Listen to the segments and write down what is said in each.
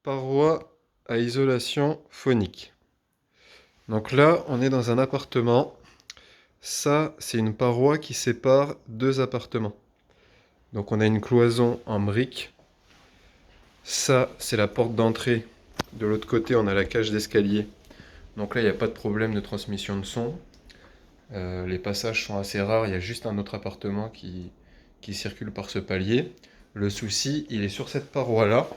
Paroi à isolation phonique. Donc là, on est dans un appartement. Ça, c'est une paroi qui sépare deux appartements. Donc on a une cloison en briques. Ça, c'est la porte d'entrée. De l'autre côté, on a la cage d'escalier. Donc là, il n'y a pas de problème de transmission de son. Les passages sont assez rares. Il y a juste un autre appartement qui circule par ce palier. Le souci, il est sur cette paroi-là.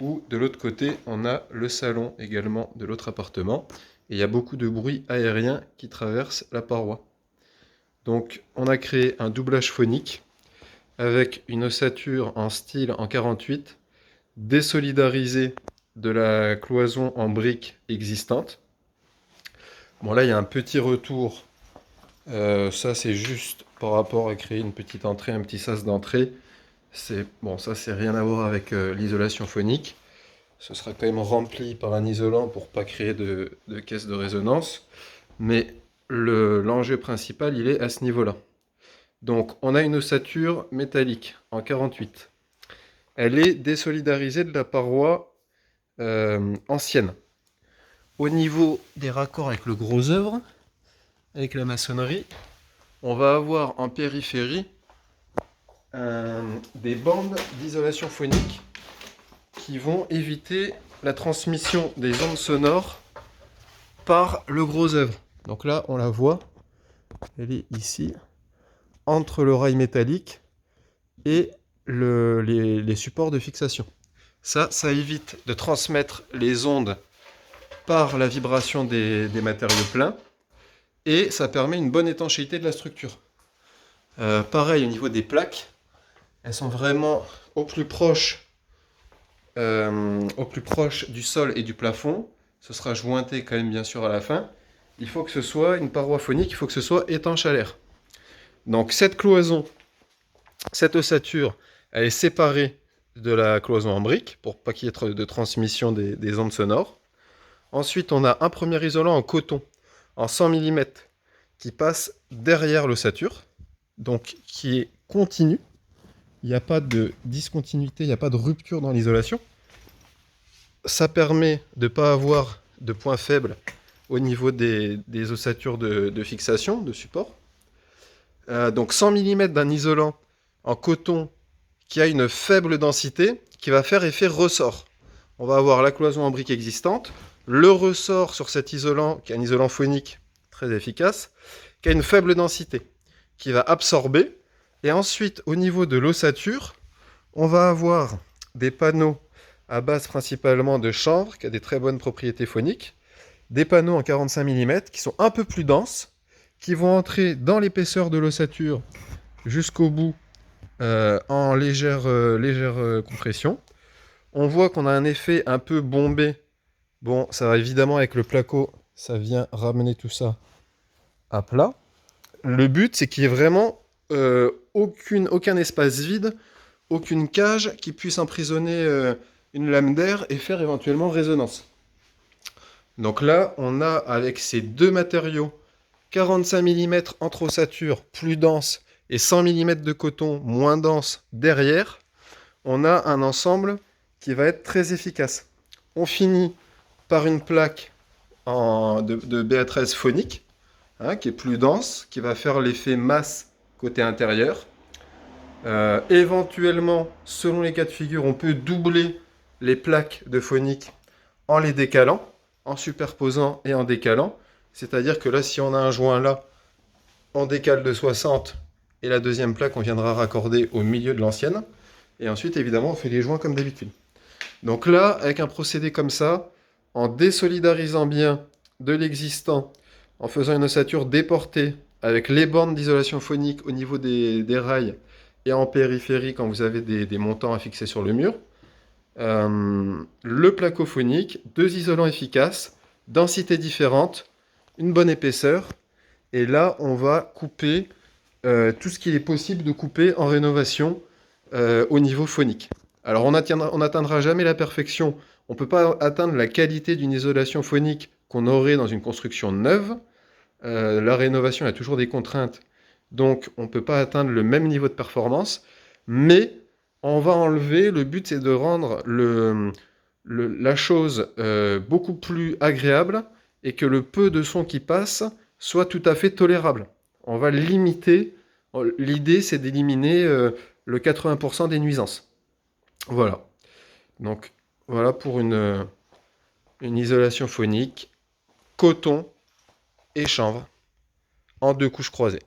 Ou de l'autre côté, on a le salon également de l'autre appartement. Et il y a beaucoup de bruit aérien qui traverse la paroi. Donc on a créé un doublage phonique avec une ossature en style en 48, désolidarisée de la cloison en briques existante. Bon là il y a un petit retour, ça c'est juste par rapport à créer une petite entrée, un petit sas d'entrée. Bon, ça c'est rien à voir avec l'isolation phonique. Ce sera quand même rempli par un isolant pour pas créer de caisse de résonance. Mais l'enjeu principal, il est à ce niveau-là. Donc, on a une ossature métallique en 48. Elle est désolidarisée de la paroi ancienne. Au niveau des raccords avec le gros œuvre, avec la maçonnerie, on va avoir en périphérie des bandes d'isolation phonique qui vont éviter la transmission des ondes sonores par le gros œuvre. Donc là, on la voit, elle est ici, entre le rail métallique et les supports de fixation. Ça évite de transmettre les ondes par la vibration des matériaux pleins et ça permet une bonne étanchéité de la structure. Pareil au niveau des plaques, elles sont vraiment au plus proche du sol et du plafond. Ce sera jointé quand même bien sûr à la fin. Il faut que ce soit une paroi phonique, il faut que ce soit étanche à l'air. Donc cette cloison, cette ossature, elle est séparée de la cloison en brique pour pas qu'il y ait de transmission des ondes sonores. Ensuite, on a un premier isolant en coton en 100 mm qui passe derrière l'ossature, donc qui est continu. Il n'y a pas de discontinuité, il n'y a pas de rupture dans l'isolation. Ça permet de ne pas avoir de points faibles au niveau des ossatures de fixation, de support. Donc 100 mm d'un isolant en coton qui a une faible densité, qui va faire effet ressort. On va avoir la cloison en brique existante, le ressort sur cet isolant, qui est un isolant phonique très efficace, qui a une faible densité, qui va absorber. Et ensuite, au niveau de l'ossature, on va avoir des panneaux à base principalement de chanvre, qui a des très bonnes propriétés phoniques, des panneaux en 45 mm qui sont un peu plus denses, qui vont entrer dans l'épaisseur de l'ossature jusqu'au bout en légère compression. On voit qu'on a un effet un peu bombé. Bon, ça va évidemment avec le placo, ça vient ramener tout ça à plat. Le but, c'est qu'il n'y ait vraiment aucun espace vide, aucune cage qui puisse emprisonner une lame d'air et faire éventuellement résonance. Donc là, on a avec ces deux matériaux, 45 mm entre ossature plus dense et 100 mm de coton moins dense derrière, on a un ensemble qui va être très efficace. On finit par une plaque de BA13 phonique, qui est plus dense, qui va faire l'effet masse côté intérieur. Éventuellement, selon les cas de figure, on peut doubler les plaques de phonique en les décalant, en superposant et en décalant. C'est-à-dire que là, si on a un joint là, on décale de 60 et la deuxième plaque, on viendra raccorder au milieu de l'ancienne. Et ensuite, évidemment, on fait les joints comme d'habitude. Donc là, avec un procédé comme ça, en désolidarisant bien de l'existant, en faisant une ossature déportée avec les bornes d'isolation phonique au niveau des rails et en périphérie quand vous avez des montants à fixer sur le mur, le placo phonique, deux isolants efficaces, densité différente, une bonne épaisseur, et là on va couper tout ce qu'il est possible de couper en rénovation au niveau phonique. Alors on n'atteindra jamais la perfection, on ne peut pas atteindre la qualité d'une isolation phonique qu'on aurait dans une construction neuve. La rénovation a toujours des contraintes, donc on ne peut pas atteindre le même niveau de performance, mais on va enlever, le but c'est de rendre la chose beaucoup plus agréable et que le peu de son qui passe soit tout à fait tolérable. On va limiter. L'idée, c'est d'éliminer le 80% des nuisances. Voilà. Donc, voilà pour une isolation phonique, coton et chanvre en 2 couches croisées.